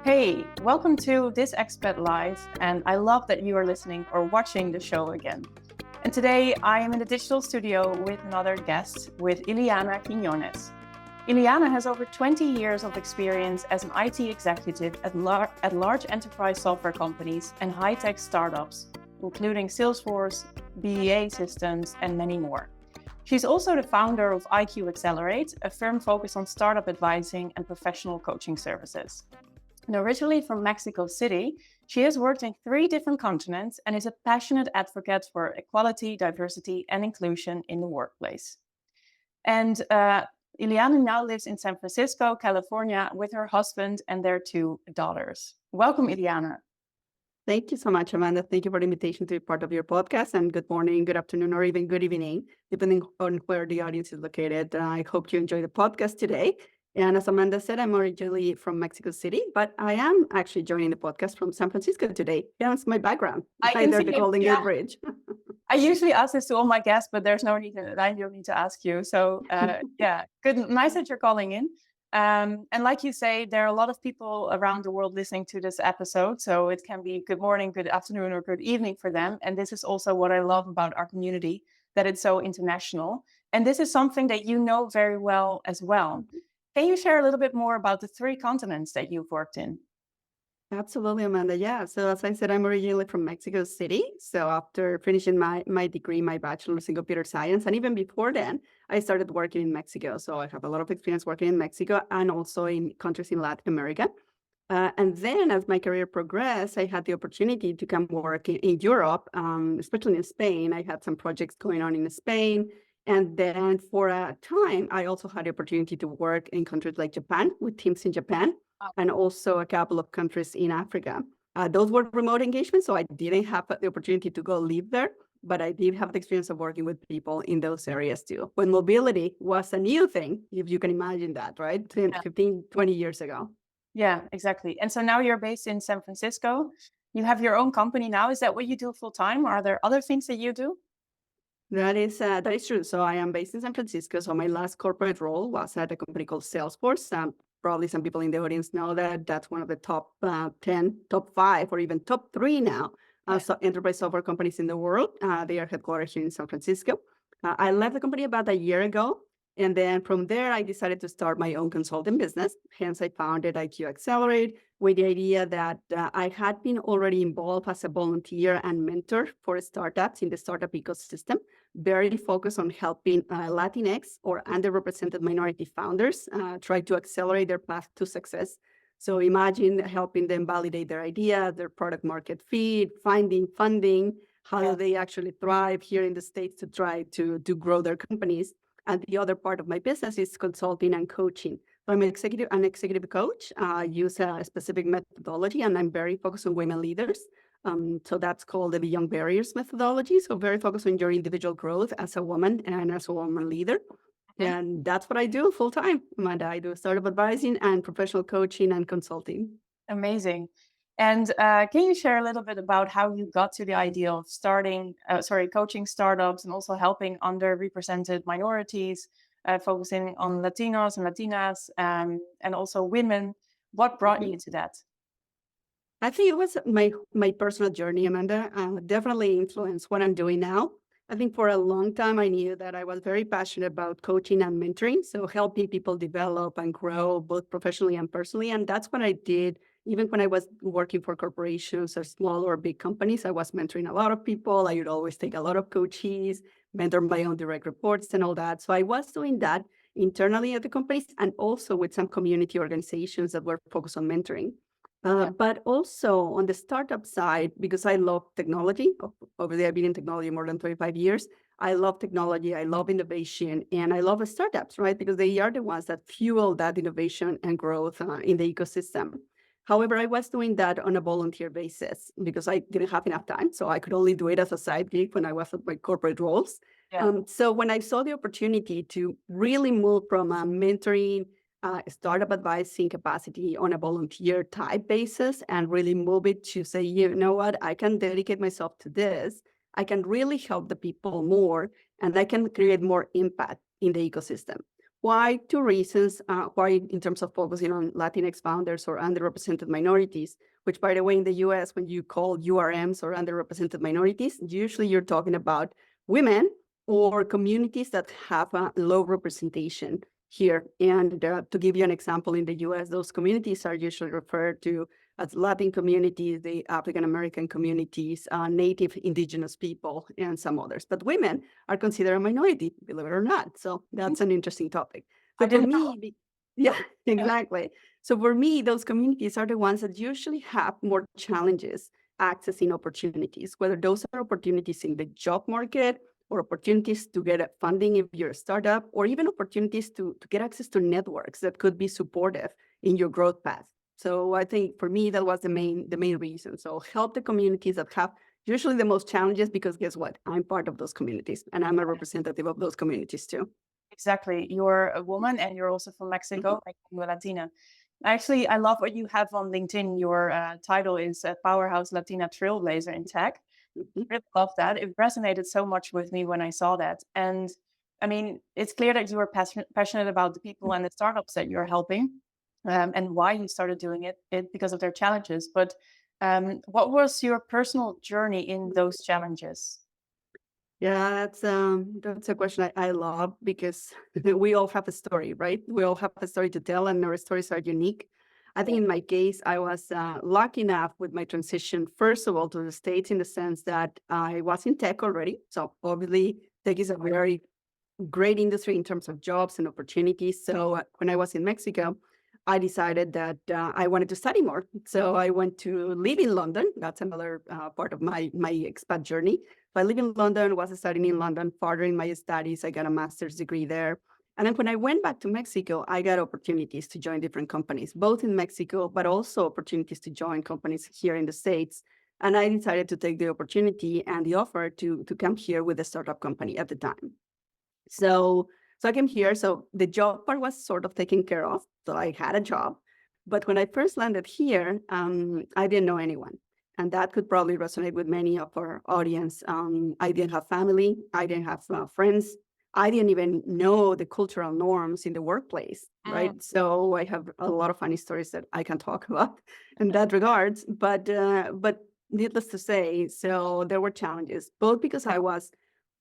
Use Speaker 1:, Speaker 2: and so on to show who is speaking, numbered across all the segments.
Speaker 1: Hey, welcome to this Expat Life, and I love that you are listening or watching the show again. And today I am in the digital studio with another guest, with Iliana Quinonez. Iliana has over 20 years of experience as an IT executive at large enterprise software companies and high-tech startups, including Salesforce, BEA systems, and many more. She's also the founder of IQ Accelerate, a firm focused on startup advising and professional coaching services. And originally from Mexico City, she has worked in 3 different continents and is a passionate advocate for equality, diversity, and inclusion in the workplace. And Iliana now lives in San Francisco, California, with her husband and their 2 daughters. Welcome, Iliana.
Speaker 2: Thank you so much, Amanda. Thank you for the invitation to be part of your podcast. And good morning, good afternoon, or even good evening, depending on where the audience is located. I hope you enjoy the podcast today. And as Amanda said, I'm originally from Mexico City, but I am actually joining the podcast from San Francisco today. Yeah, that's my background. Right there, the Golden Gate Bridge.
Speaker 1: I usually ask this to all my guests, but there's no need I don't need to ask you. So yeah, good, nice that you're calling in. And like you say, there are a lot of people around the world listening to this episode. So it can be good morning, good afternoon, or good evening for them. And this is also what I love about our community, that it's so international. And this is something that you know very well as well. Can you share a little bit more about the 3 continents that you've worked in?
Speaker 2: Absolutely, Amanda. Yeah. So as I said, I'm originally from Mexico City. So after finishing my degree, my bachelor's in computer science, and even before then, I started working in Mexico. So I have a lot of experience working in Mexico and also in countries in Latin America. And then as my career progressed, I had the opportunity to come work in Europe, especially in Spain. I had some projects going on in Spain. And then for a time, I also had the opportunity to work in countries like Japan, with teams in Japan, and also a couple of countries in Africa. Those were remote engagements, so I didn't have the opportunity to go live there, but I did have the experience of working with people in those areas too, when mobility was a new thing, if you can imagine that, right? 15, 20 years ago.
Speaker 1: Yeah, exactly. And so now you're based in San Francisco. You have your own company now. Is that what you do full time? Are there other things that you do?
Speaker 2: That is true. So I am based in San Francisco. So my last corporate role was at a company called Salesforce. Probably some people in the audience know that that's one of the top 10, top 5, or even top 3 now so enterprise software companies in the world. They are headquartered here in San Francisco. I left the company about a year ago. And then from there, I decided to start my own consulting business. Hence, I founded IQ Accelerate with the idea that I had been already involved as a volunteer and mentor for startups in the startup ecosystem, very focused on helping Latinx or underrepresented minority founders try to accelerate their path to success. So imagine helping them validate their idea, their product market fit, finding funding, how do they actually thrive here in the States to try to grow their companies. And the other part of my business is consulting and coaching. So I'm an executive coach. I use a specific methodology, and I'm very focused on women leaders. So that's called the Beyond Barriers methodology. So very focused on your individual growth as a woman and as a woman leader. And that's what I do full time, Amanda. I do startup advising and professional coaching and consulting.
Speaker 1: Amazing. And can you share a little bit about how you got to the idea of coaching startups and also helping underrepresented minorities, focusing on Latinos and Latinas, and also women? What brought you to that?
Speaker 2: I think it was my personal journey, Amanda. Definitely influenced what I'm doing now. I think for a long time, I knew that I was very passionate about coaching and mentoring, so helping people develop and grow both professionally and personally. And that's what I did. Even when I was working for corporations or small or big companies, I was mentoring a lot of people. I would always take a lot of coaches, mentor my own direct reports and all that. So I was doing that internally at the companies and also with some community organizations that were focused on mentoring. But also on the startup side, because I love technology, over there I've been in technology more than 25 years. I love technology, I love innovation, and I love startups, right? Because they are the ones that fuel that innovation and growth in the ecosystem. However, I was doing that on a volunteer basis because I didn't have enough time. So I could only do it as a side gig when I was at my corporate roles. So when I saw the opportunity to really move from mentoring, startup advising capacity on a volunteer type basis and really move it to say, you know what, I can dedicate myself to this. I can really help the people more and I can create more impact in the ecosystem. why two reasons, why in terms of focusing on Latinx founders or underrepresented minorities, which by the way, in the US, when you call URMs or underrepresented minorities, usually you're talking about women or communities that have a low representation here. And to give you an example, in the US, those communities are usually referred to as Latin communities, the African-American communities, Native indigenous people, and some others. But women are considered a minority, believe it or not. So that's an interesting topic.
Speaker 1: I
Speaker 2: So for
Speaker 1: didn't know.
Speaker 2: me, yeah, exactly. So for me, those communities are the ones that usually have more challenges accessing opportunities, whether those are opportunities in the job market or opportunities to get funding if you're a startup, or even opportunities to get access to networks that could be supportive in your growth path. So I think for me, that was the main reason. So help the communities that have usually the most challenges, because guess what? I'm part of those communities and I'm a representative of those communities too.
Speaker 1: Exactly. You're a woman and you're also from Mexico, like you're Latina. Actually, I love what you have on LinkedIn. Your title is Powerhouse Latina Trailblazer in Tech.
Speaker 2: Mhm.
Speaker 1: Really love that. It resonated so much with me when I saw that. And I mean, it's clear that you are passionate about the people and the startups that you're helping, and why you started doing it because of their challenges. But what was your personal journey in those challenges?
Speaker 2: Yeah, that's a question I love, because we all have a story, right? We all have a story to tell, and our stories are unique. I think in my case, I was lucky enough with my transition, first of all, to the States, in the sense that I was in tech already. So obviously, tech is a very great industry in terms of jobs and opportunities. So when I was in Mexico, I decided that I wanted to study more. So I went to live in London. That's another part of my expat journey. So I live in London, was studying in London, furthering my studies. I got a master's degree there. And then when I went back to Mexico, I got opportunities to join different companies, both in Mexico, but also opportunities to join companies here in the States. And I decided to take the opportunity and the offer to come here with a startup company at the time. So I came here. So the job part was sort of taken care of. So I had a job. But when I first landed here, I didn't know anyone. And that could probably resonate with many of our audience. I didn't have family. I didn't have friends. I didn't even know the cultural norms in the workplace, right? So I have a lot of funny stories that I can talk about in that regards. But needless to say, so there were challenges, both because I was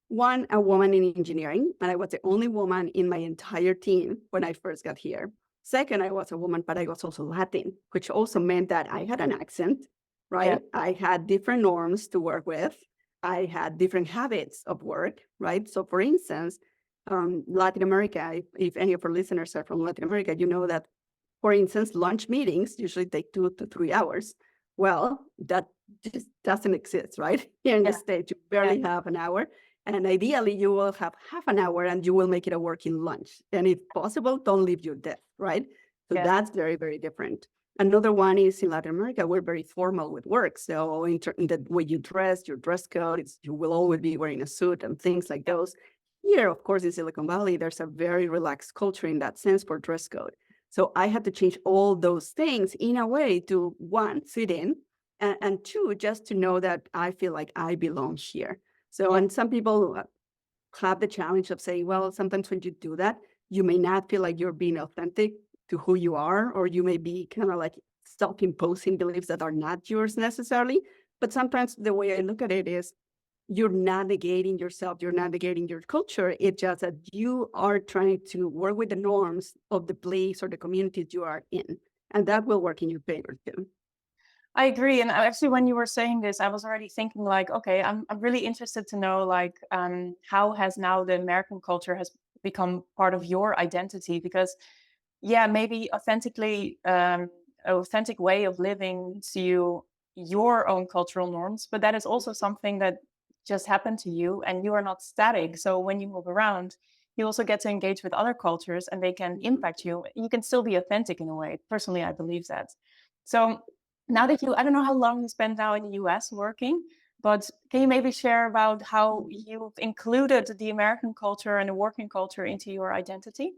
Speaker 2: one, a woman in engineering, and I was the only woman in my entire team when I first got here. Second, I was a woman, but I was also Latin, which also meant that I had an accent, right?
Speaker 1: Yeah.
Speaker 2: I had different norms to work with. I had different habits of work, right? So for instance, Latin America, if any of our listeners are from Latin America, you know that, for instance, lunch meetings usually take 2 to 3 hours. Well, that just doesn't exist, right? Here in the
Speaker 1: Yeah.
Speaker 2: States, you barely have an hour. And ideally, you will have half an hour and you will make it a working lunch. And if possible, don't leave your desk, right? So
Speaker 1: Yeah.
Speaker 2: that's very, very different. Another one is in Latin America, we're very formal with work. So in the way you dress, your dress code, you will always be wearing a suit and things like those. Here, of course, in Silicon Valley, there's a very relaxed culture in that sense for dress code. So I had to change all those things in a way to, one, fit in, and two, just to know that I feel like I belong here. So, and some people have the challenge of saying, well, sometimes when you do that, you may not feel like you're being authentic to who you are, or you may be kind of like self-imposing beliefs that are not yours necessarily. But sometimes the way I look at it is, you're not negating yourself, you're not negating your culture. It's just that you are trying to work with the norms of the place or the communities you are in. And that will work in your favor too.
Speaker 1: I agree. And actually, when you were saying this, I was already thinking like, okay, I'm really interested to know like how has now the American culture has become part of your identity? Because yeah, maybe authentic way of living to you, your own cultural norms, but that is also something that just happened to you and you are not static. So when you move around, you also get to engage with other cultures and they can impact you. You can still be authentic in a way. Personally, I believe that. So now that I don't know how long you spent now in the US working, but can you maybe share about how you've included the American culture and the working culture into your identity?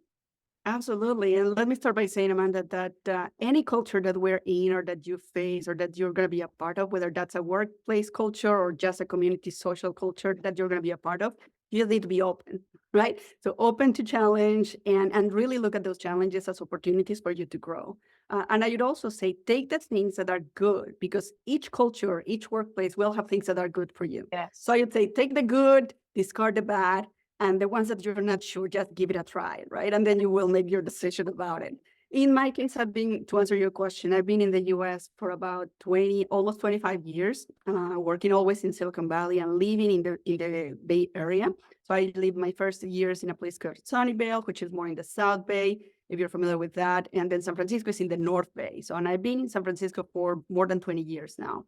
Speaker 2: Absolutely. And let me start by saying, Amanda, that any culture that we're in or that you face or that you're going to be a part of, whether that's a workplace culture or just a community social culture that you're going to be a part of, you need to be open, right? So open to challenge and really look at those challenges as opportunities for you to grow. And I would also say, take the things that are good, because each culture, each workplace will have things that are good for you.
Speaker 1: Yes.
Speaker 2: So I would say, take the good, discard the bad, and the ones that you're not sure, just give it a try, right? And then you will make your decision about it. In my case, to answer your question, I've been in the US for about almost 25 years, working always in Silicon Valley and living in the Bay Area. So I lived my first years in a place called Sunnyvale, which is more in the South Bay, if you're familiar with that. And then San Francisco is in the North Bay. So, and I've been in San Francisco for more than 20 years now.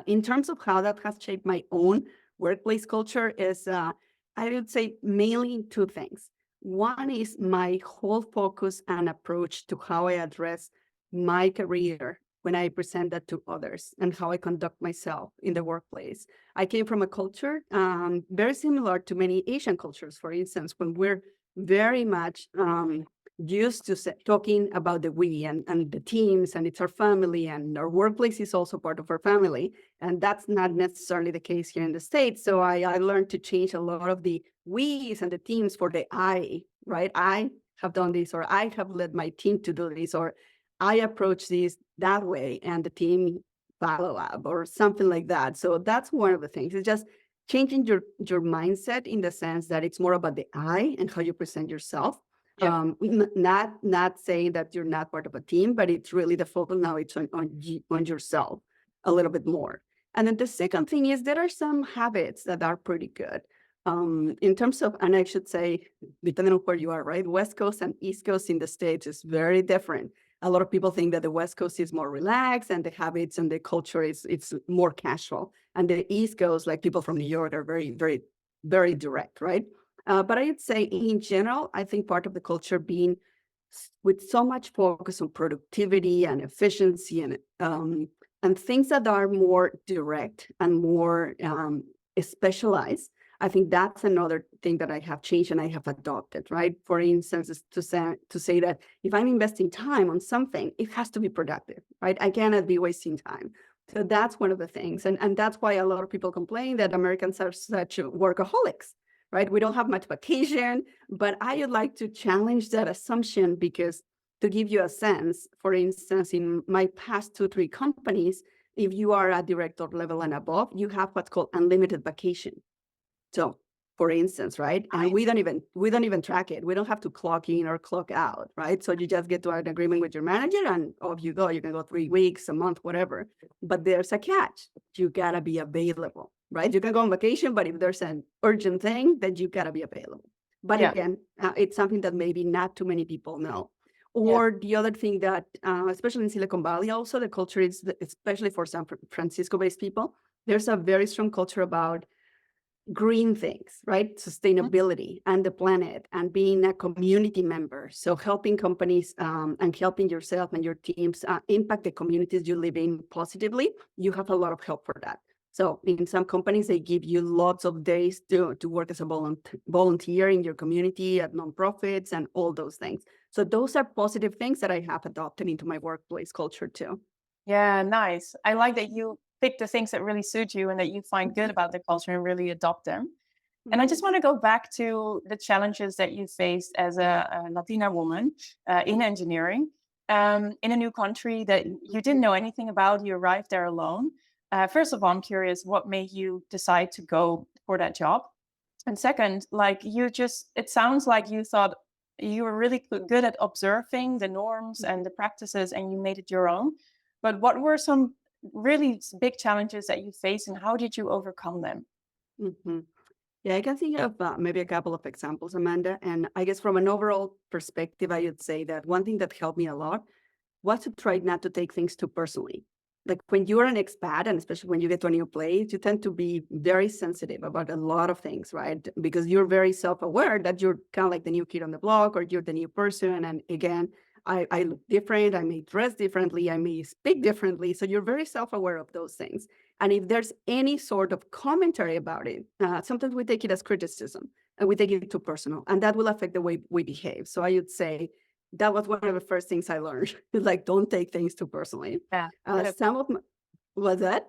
Speaker 2: In terms of how that has shaped my own workplace culture is, I would say mainly two things. One is my whole focus and approach to how I address my career when I present that to others and how I conduct myself in the workplace. I came from a culture very similar to many Asian cultures, for instance, when we're very much used to talking about the we and the teams, and it's our family, and our workplace is also part of our family. And that's not necessarily the case here in the States. So I learned to change a lot of the we's and the teams for the I, right? I have done this, or I have led my team to do this, or I approach this that way, and the team follow up, or something like that. So that's one of the things. It's just changing your mindset in the sense that it's more about the I and how you present yourself.
Speaker 1: Yeah.
Speaker 2: Not saying that you're not part of a team, but it's really the focus now, it's on yourself a little bit more. And then the second thing is, there are some habits that are pretty good. In terms of, and I should say, depending on where you are, right? West Coast and East Coast in the States is very different. A lot of people think that the West Coast is more relaxed and the habits and the culture it's more casual. And the East Coast, like people from New York, are very, very, very direct, right? But I would say in general, I think part of the culture being with so much focus on productivity and efficiency and things that are more direct and more specialized. I think that's another thing that I have changed and I have adopted, right? For instance, is to say that if I'm investing time on something, it has to be productive, right? I cannot be wasting time. So that's one of the things. And that's why a lot of people complain that Americans are such workaholics, right? We don't have much vacation, but I would like to challenge that assumption, because to give you a sense, for instance, in my past 2-3 companies, if you are at director level and above, you have what's called unlimited vacation. So, for instance, right? And we don't even track it. We don't have to clock in or clock out, right? So you just get to an agreement with your manager and off you go. You can go 3 weeks, a month, whatever. But there's a catch. You gotta be available, right? You can go on vacation, but if there's an urgent thing, then you gotta be available. But again, it's something that maybe not too many people know. Or the other thing that, especially in Silicon Valley, also the culture is, especially for San Francisco-based people, there's a very strong culture about green things, right? Sustainability and the planet and being a community member. So helping companies and helping yourself and your teams impact the communities you live in positively, you have a lot of help for that. So in some companies, they give you lots of days to work as a volunteer in your community at nonprofits and all those things. So those are positive things that I have adopted into my workplace culture too.
Speaker 1: Yeah, nice. I like that you pick the things that really suit you and that you find good about the culture and really adopt them. And I just want to go back to the challenges that you faced as a Latina woman in engineering in a new country that you didn't know anything about. You arrived there alone. First of all, I'm curious, what made you decide to go for that job? And second, like it sounds like you thought you were really good at observing the norms and the practices and you made it your own. But what were some really big challenges that you faced and how did you overcome them?
Speaker 2: Mm-hmm. Yeah, I can think of maybe a couple of examples, Amanda. And I guess from an overall perspective, I would say that one thing that helped me a lot was to try not to take things too personally. Like when you're an expat, and especially when you get to a new place, you tend to be very sensitive about a lot of things, right? Because you're very self-aware that you're kind of like the new kid on the block, or you're the new person. And again, I look different, I may dress differently, I may speak differently. So you're very self-aware of those things. And if there's any sort of commentary about it, sometimes we take it as criticism and we take it too personal, and that will affect the way we behave. So I would say that was one of the first things I learned, like don't take things too personally.
Speaker 1: Yeah.
Speaker 2: Some of my, was that?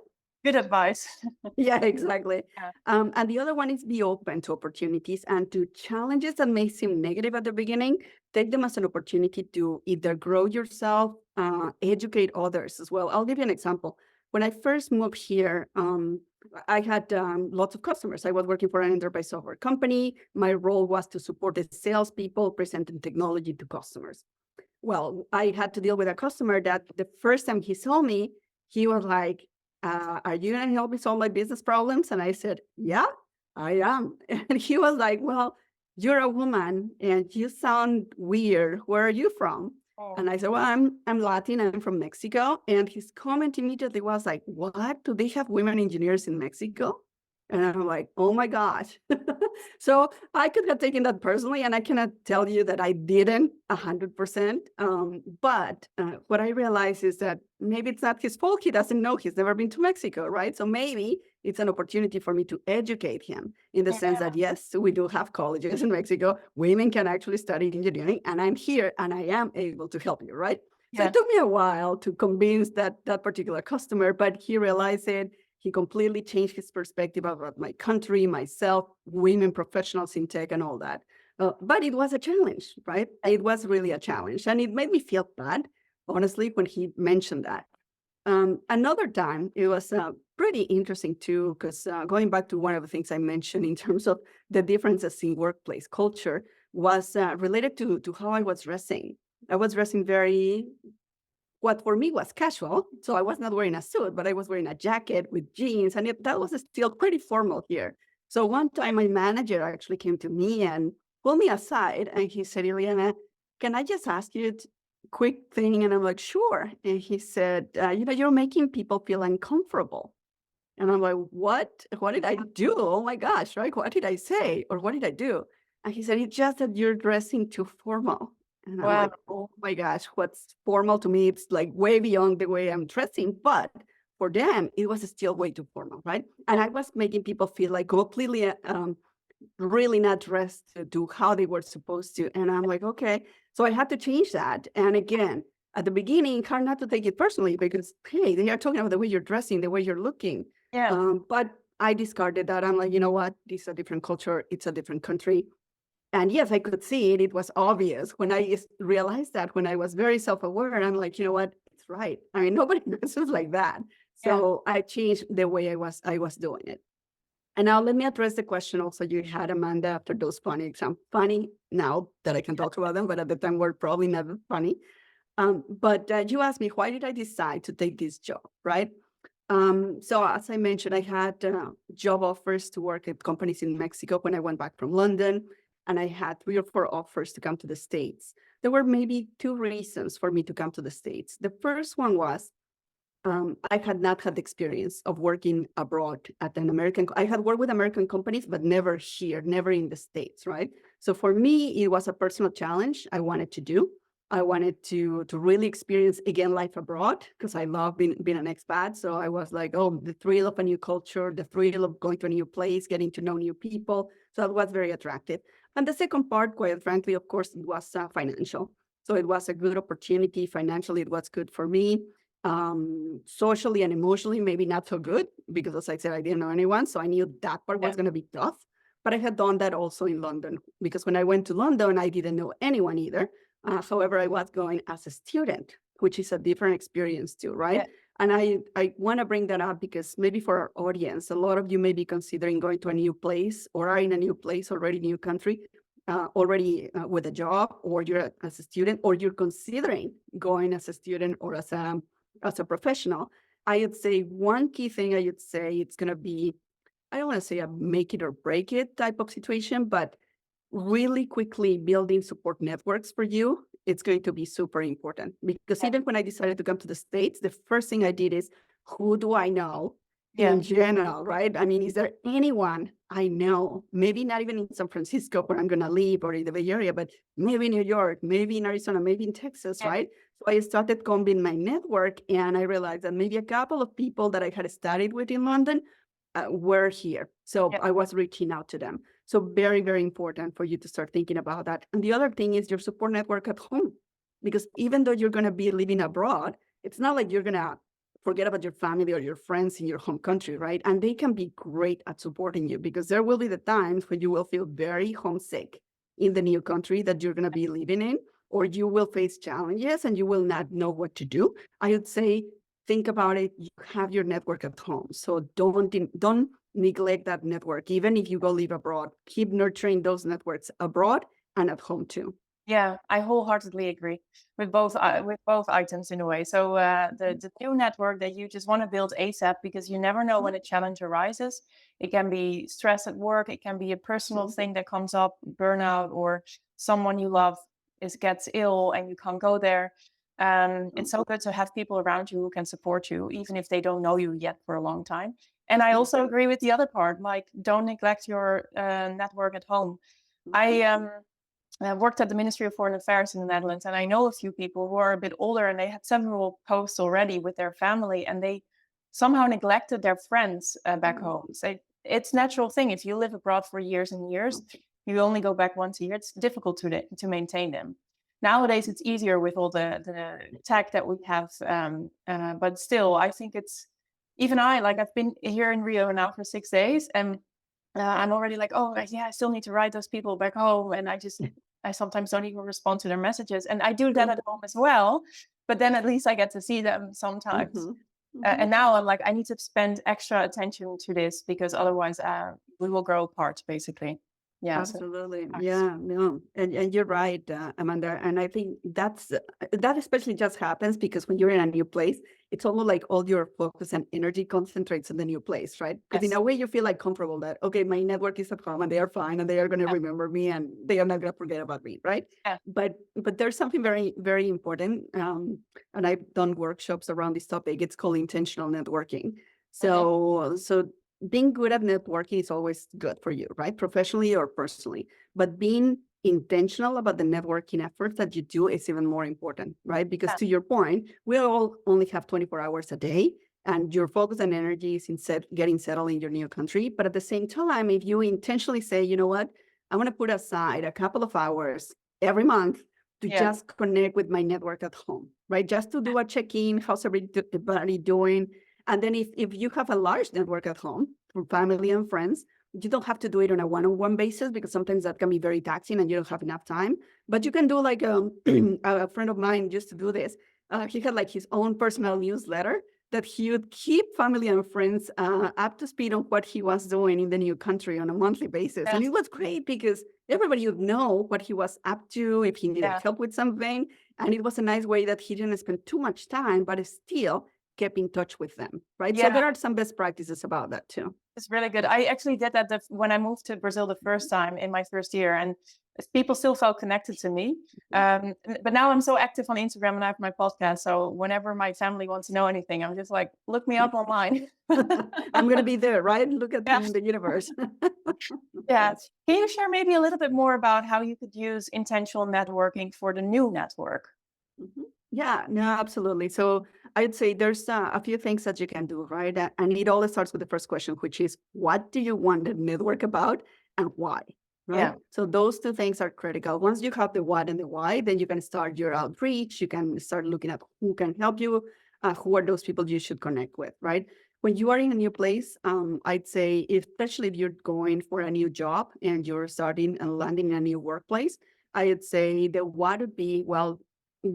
Speaker 1: Good advice.
Speaker 2: Yeah, exactly.
Speaker 1: Yeah.
Speaker 2: And the other one is be open to opportunities and to challenges that may seem negative at the beginning. Take them as an opportunity to either grow yourself, educate others as well. I'll give you an example. When I first moved here, I had lots of customers. I was working for an enterprise software company. My role was to support the salespeople presenting technology to customers. Well, I had to deal with a customer that the first time he saw me, he was like, are you going to help me solve my business problems? And I said, yeah, I am. And he was like, well, you're a woman and you sound weird. Where are you from?
Speaker 1: Oh,
Speaker 2: And I said, well, I'm Latin. I'm from Mexico. And his comment immediately was like, what? Do they have women engineers in Mexico? And I'm like, oh my gosh. So I could have taken that personally, and I cannot tell you that I didn't 100%. But what I realized is that maybe it's not his fault. He doesn't know. He's never been to Mexico, right? So maybe it's an opportunity for me to educate him in the sense that, yes, we do have colleges in Mexico. Women can actually study engineering, and I'm here and I am able to help you, right? So
Speaker 1: yeah.
Speaker 2: it took me a while to convince that particular customer, but he realized it. He completely changed his perspective about my country, myself, women professionals in tech, and all that. But it was a challenge, right? It was really a challenge. And it made me feel bad, honestly, when he mentioned that. Another time, it was pretty interesting too, because going back to one of the things I mentioned in terms of the differences in workplace culture was related to how I was dressing. I was dressing very what for me was casual. So I was not wearing a suit, but I was wearing a jacket with jeans, and that was still pretty formal here. So one time my manager actually came to me and pulled me aside, and he said, Iliana, can I just ask you a quick thing? And I'm like, sure. And he said, you're making people feel uncomfortable. And I'm like, what? What did I do? Oh my gosh, right? What did I say? Or what did I do? And he said, it's just that you're dressing too formal. And I'm
Speaker 1: Wow.
Speaker 2: like, oh my gosh, what's formal to me? It's like way beyond the way I'm dressing. But for them, it was still way too formal, right? And I was making people feel like completely really not dressed to do how they were supposed to. And I'm like, okay. So I had to change that. And again, at the beginning, hard not to take it personally because, hey, they are talking about the way you're dressing, the way you're looking.
Speaker 1: Yeah.
Speaker 2: But I discarded that. I'm like, you know what? This is a different culture. It's a different country. And yes, I could see it. It was obvious when I realized that when I was very self-aware, I'm like, you know what? It's right. I mean, nobody dresses like that. So I changed the way I was doing it. And now let me address the question also you had, Amanda, after those funny examples. Funny now that I can talk about them, but at the time were probably never funny. But you asked me, why did I decide to take this job, right? So as I mentioned, I had job offers to work at companies in Mexico when I went back from London, and I had 3 or 4 offers to come to the States. There were maybe 2 reasons for me to come to the States. The first one was I had not had the experience of working abroad at an American. I had worked with American companies, but never here, never in the States, right? So for me, it was a personal challenge I wanted to do. I wanted to really experience again life abroad because I love being an expat. So I was like, oh, the thrill of a new culture, the thrill of going to a new place, getting to know new people. So that was very attractive. And the second part, quite frankly, of course, it was financial. So it was a good opportunity. Financially, it was good for me. Socially and emotionally, maybe not so good because, as I said, I didn't know anyone. So I knew that part was going to be tough. But I had done that also in London because when I went to London, I didn't know anyone either. However, I was going as a student, which is a different experience too, right?
Speaker 1: Yeah.
Speaker 2: And I want to bring that up because maybe for our audience, a lot of you may be considering going to a new place or are in a new place already, new country, already with a job, or you're as a student, or you're considering going as a student or as a professional. I would say one key thing I would say it's going to be, I don't want to say a make it or break it type of situation, but really quickly building support networks for you, it's going to be super important. Because even when I decided to come to the States, the first thing I did is, who do I know in general, right? I mean, is there anyone I know, maybe not even in San Francisco where I'm going to live or in the Bay Area, but maybe in New York, maybe in Arizona, maybe in Texas, right? So I started combing my network, and I realized that maybe a couple of people that I had studied with in London were here. So I was reaching out to them. So very, very important for you to start thinking about that. And the other thing is your support network at home, because even though you're going to be living abroad, it's not like you're going to forget about your family or your friends in your home country, right? And they can be great at supporting you, because there will be the times when you will feel very homesick in the new country that you're going to be living in, or you will face challenges and you will not know what to do. I would say, think about it. You have your network at home. So don't neglect that network. Even if you go live abroad, keep nurturing those networks abroad and at home too.
Speaker 1: Yeah, I wholeheartedly agree with both items in a way. So the new network that you just want to build ASAP, because you never know when a challenge arises. It can be stress at work, it can be a personal thing that comes up, burnout, or someone you love gets ill and you can't go there. It's so good to have people around you who can support you, even if they don't know you yet for a long time. And I also agree with the other part, like, don't neglect your network at home. I worked at the Ministry of Foreign Affairs in the Netherlands, and I know a few people who are a bit older and they had several posts already with their family, and they somehow neglected their friends back home. So it's a natural thing. If you live abroad for years and years, you only go back once a year. It's difficult to maintain them. Nowadays, it's easier with all the tech that we have, but still, I think it's, even I've been here in Rio now for 6 days, and I'm already like, oh yeah, I still need to write those people back home, and I sometimes don't even respond to their messages, and I do that at home as well. But then at least I get to see them sometimes. And now I'm like, I need to spend extra attention to this, because otherwise we will grow apart, basically. Yeah.
Speaker 2: Absolutely. Yeah, no. And you're right, Amanda. And I think that especially just happens because when you're in a new place, it's almost like all your focus and energy concentrates in the new place, right? Because in a way you feel like comfortable that, okay, my network is at home and they are fine and they are going to remember me and they are not going to forget about me, right?
Speaker 1: Yeah.
Speaker 2: But there's something very, very important. And I've done workshops around this topic. It's called intentional networking. So being good at networking is always good for you, right? Professionally or personally. But being intentional about the networking efforts that you do is even more important, right? Because to your point, we all only have 24 hours a day, and your focus and energy is in getting settled in your new country. But at the same time, if you intentionally say, you know what, I want to put aside a couple of hours every month to just connect with my network at home, right? Just to do a check-in, how's everybody doing? And then if you have a large network at home from family and friends, you don't have to do it on a one-on-one basis, because sometimes that can be very taxing and you don't have enough time. But you can do like a friend of mine used to do this. He had like his own personal newsletter that he would keep family and friends up to speed on what he was doing in the new country on a monthly basis. And it was great because everybody would know what he was up to, if he needed help with something. And it was a nice way that he didn't spend too much time, but still kept in touch with them, right? So there are some best practices about that too.
Speaker 1: It's really good. I actually did that when I moved to Brazil the first time in my first year, and people still felt connected to me. But now I'm so active on Instagram and I have my podcast. So whenever my family wants to know anything, I'm just like, look me up online.
Speaker 2: I'm going to be there, right? Look at me in the universe.
Speaker 1: Yeah. Can you share maybe a little bit more about how you could use intentional networking for the new network?
Speaker 2: Yeah, no, absolutely. So I'd say there's a few things that you can do, right? And it all starts with the first question, which is, what do you want the network about and why? Right.
Speaker 1: Yeah.
Speaker 2: So those two things are critical. Once you have the what and the why, then you can start your outreach. You can start looking at who can help you, who are those people you should connect with, right? When you are in a new place, I'd say, especially if you're going for a new job and you're starting and landing in a new workplace, I'd say the what would be, well,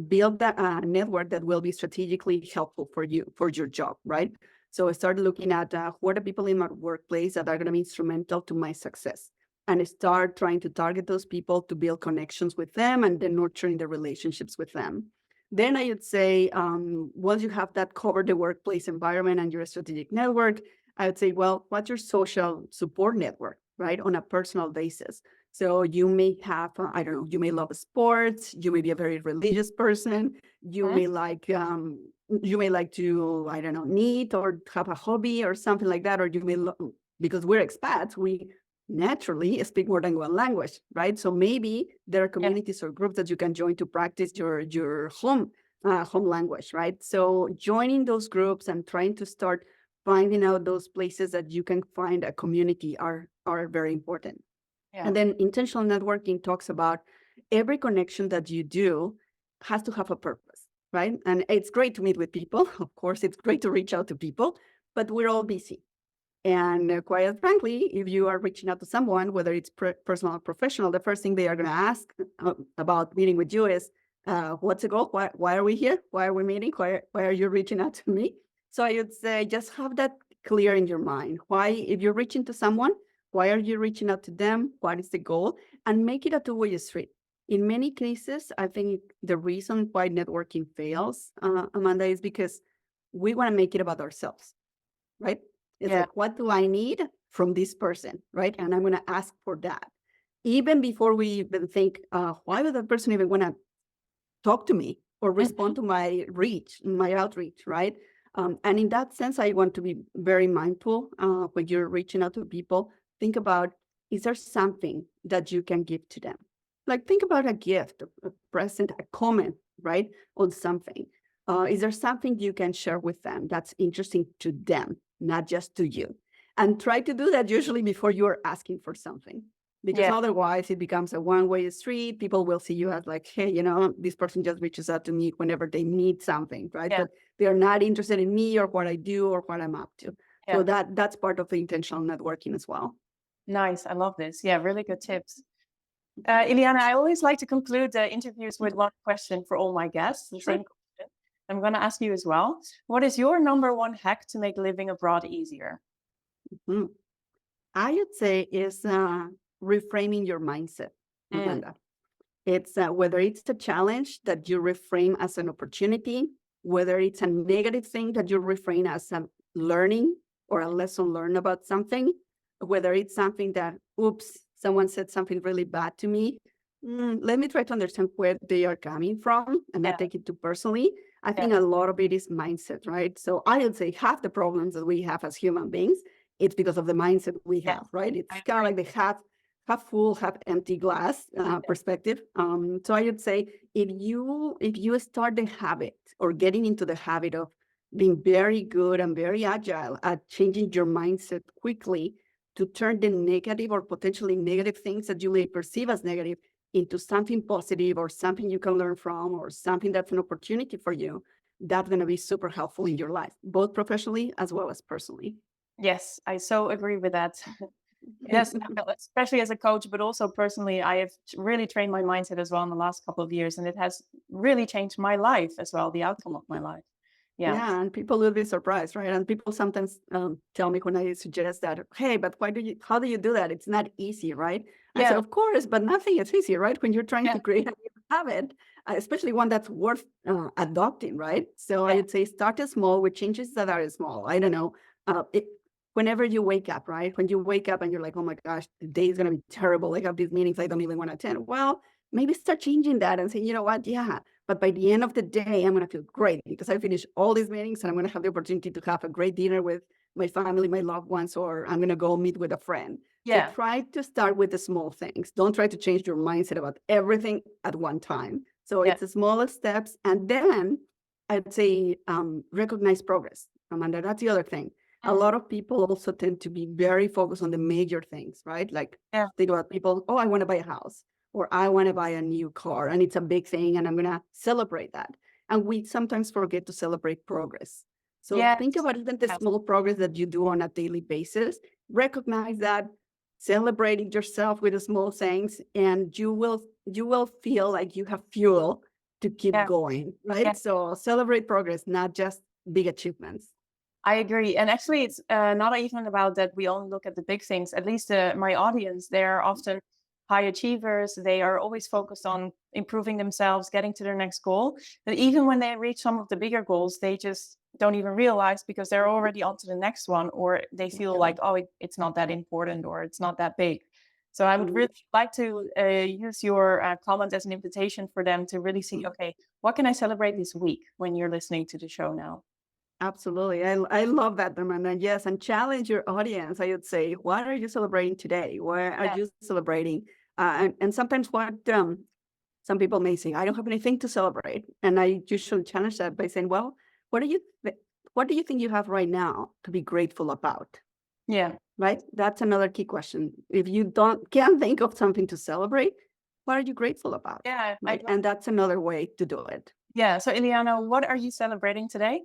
Speaker 2: build that network that will be strategically helpful for you, for your job, right? So I started looking at who are the people in my workplace that are going to be instrumental to my success, and start trying to target those people to build connections with them and then nurturing the relationships with them. Then I would say, once you have that covered, the workplace environment and your strategic network, I would say, well, what's your social support network, right? On a personal basis. So you may have, I don't know, you may love sports, you may be a very religious person, you may like to, I don't know, knit or have a hobby or something like that, or you may, because we're expats, we naturally speak more than one language, right? So maybe there are communities or groups that you can join to practice your home language, right? So joining those groups and trying to start finding out those places that you can find a community are very important. Yeah. And then intentional networking talks about every connection that you do has to have a purpose, right? And it's great to meet with people. Of course, it's great to reach out to people, but we're all busy. And quite frankly, if you are reaching out to someone, whether it's personal or professional, the first thing they are going to ask about meeting with you is, what's the goal? Why are we here? Why are we meeting? Why are you reaching out to me? So I would say just have that clear in your mind. Why, if you're reaching to someone, why are you reaching out to them? What is the goal? And make it a two-way street. In many cases, I think the reason why networking fails, Amanda, is because we want to make it about ourselves, right? It's like, what do I need from this person, right? And I'm going to ask for that. Even before we even think, why would that person even want to talk to me or respond to my outreach, right? And in that sense, I want to be very mindful when you're reaching out to people. Think about, is there something that you can give to them? Like, think about a gift, a present, a comment, right, on something. Is there something you can share with them that's interesting to them, not just to you? And try to do that usually before you're asking for something, because otherwise it becomes a one-way street. People will see you as like, hey, you know, this person just reaches out to me whenever they need something, right? But they are not interested in me or what I do or what I'm up to. So that's part of the intentional networking as well.
Speaker 1: Nice. I love this. Yeah, really good tips. Iliana, I always like to conclude the interviews with one question for all my guests. The same question. I'm going to ask you as well. What is your number one hack to make living abroad easier?
Speaker 2: I would say is reframing your mindset, Amanda. It's whether it's a challenge that you reframe as an opportunity, whether it's a negative thing that you reframe as a learning or a lesson learned about something, whether it's something that, oops, someone said something really bad to me. Let me try to understand where they are coming from and not take it too personally. I think a lot of it is mindset, right? So I would say half the problems that we have as human beings, it's because of the mindset we have, right? It's kind of like the half full, half empty glass perspective. So I would say if you start the habit or getting into the habit of being very good and very agile at changing your mindset quickly to turn the negative or potentially negative things that you may perceive as negative into something positive or something you can learn from or something that's an opportunity for you, that's going to be super helpful in your life, both professionally as well as personally.
Speaker 1: Yes, I so agree with that. Yes, especially as a coach, but also personally, I have really trained my mindset as well in the last couple of years, and it has really changed my life as well, the outcome of my life.
Speaker 2: Yeah, and people will be surprised, right? And people sometimes tell me when I suggest that, hey, but how do you do that? It's not easy, right? I said, of course, but nothing is easy, right? When you're trying to create a new habit, especially one that's worth adopting, right? So I would say start small with changes that are small. I don't know. Whenever you wake up, right? When you wake up and you're like, oh my gosh, the day is going to be terrible. I have these meetings I don't even want to attend. Well, maybe start changing that and say, you know what? Yeah, but by the end of the day, I'm going to feel great because I finished all these meetings and I'm going to have the opportunity to have a great dinner with my family, my loved ones, or I'm going to go meet with a friend. So try to start with the small things. Don't try to change your mindset about everything at one time. So it's the smallest steps. And then I'd say recognize progress. Amanda, that's the other thing. A lot of people also tend to be very focused on the major things, right? Like think about people, oh, I want to buy a house or I want to buy a new car and it's a big thing and I'm going to celebrate that. And we sometimes forget to celebrate progress. So think about even the small progress that you do on a daily basis. Recognize that, celebrating yourself with the small things, and you will feel like you have fuel to keep going, right? So celebrate progress, not just big achievements.
Speaker 1: I agree. And actually, it's not even about that we only look at the big things. At least my audience, they're often high achievers. They are always focused on improving themselves, getting to their next goal. But even when they reach some of the bigger goals, they just don't even realize because they're already on to the next one, or they feel like, oh, it's not that important or it's not that big. So I would really like to use your comment as an invitation for them to really see, okay, what can I celebrate this week when you're listening to the show now?
Speaker 2: Absolutely. I love that, Amanda. Yes, and challenge your audience. I would say, what are you celebrating today? Where are you celebrating? And sometimes what some people may say, I don't have anything to celebrate. And I usually challenge that by saying, well, what do you think you have right now to be grateful about?
Speaker 1: Yeah.
Speaker 2: Right? That's another key question. If you can't think of something to celebrate, what are you grateful about?
Speaker 1: Yeah.
Speaker 2: Right? And that's another way to do it.
Speaker 1: Yeah. So, Iliana, what are you celebrating today?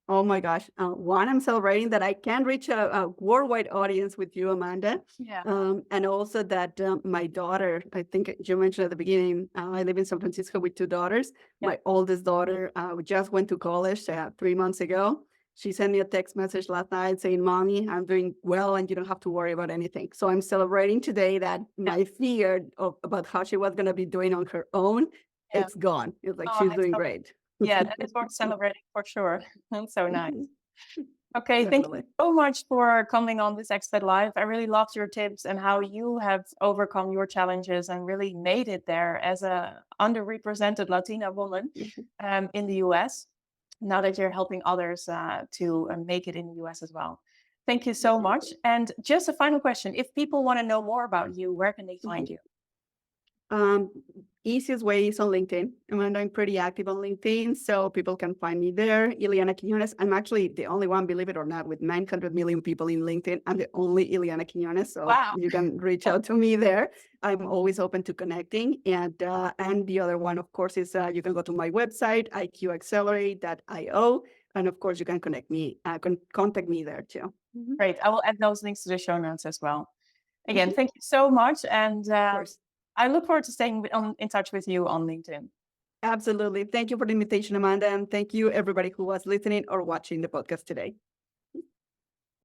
Speaker 2: Oh my gosh. One, I'm celebrating that I can reach a worldwide audience with you, Amanda.
Speaker 1: Yeah.
Speaker 2: And also that my daughter, I think you mentioned at the beginning, I live in San Francisco with two daughters.
Speaker 1: Yeah.
Speaker 2: My oldest daughter just went to college 3 months ago. She sent me a text message last night saying, Mommy, I'm doing well and you don't have to worry about anything. So I'm celebrating today that my fear about how she was going to be doing on her own,
Speaker 1: Yeah.
Speaker 2: it's gone. It's like
Speaker 1: Oh,
Speaker 2: she's
Speaker 1: that's
Speaker 2: doing
Speaker 1: so,
Speaker 2: great.
Speaker 1: yeah, that is worth celebrating for sure. That's so nice. Okay, thank you
Speaker 2: Definitely.
Speaker 1: so much for coming on this Expat Live. I really loved your tips and how you have overcome your challenges and really made it there as a underrepresented Latina woman in the US. Now that you're helping others to make it in the US as well. Thank you so much. And just a final question: if people want to know more about you, where can they find you?
Speaker 2: Um, Easiest way is on LinkedIn. And I'm pretty active on LinkedIn, so people can find me there. Iliana Quinonez. I'm actually the only one, believe it or not, with 900 million people in LinkedIn. I'm the only Iliana Quinonez, so
Speaker 1: Wow.
Speaker 2: you can reach out to me there. I'm always open to connecting. And the other one, of course, is you can go to my website, iqaccelerate.io. And of course, you can contact me there too.
Speaker 1: Great. I will add those links to the show notes as well. Again, thank you so much. And
Speaker 2: Of course.
Speaker 1: I look forward to staying in touch with you on LinkedIn.
Speaker 2: Absolutely. Thank you for the invitation, Amanda. And thank you, everybody who was listening or watching the podcast today.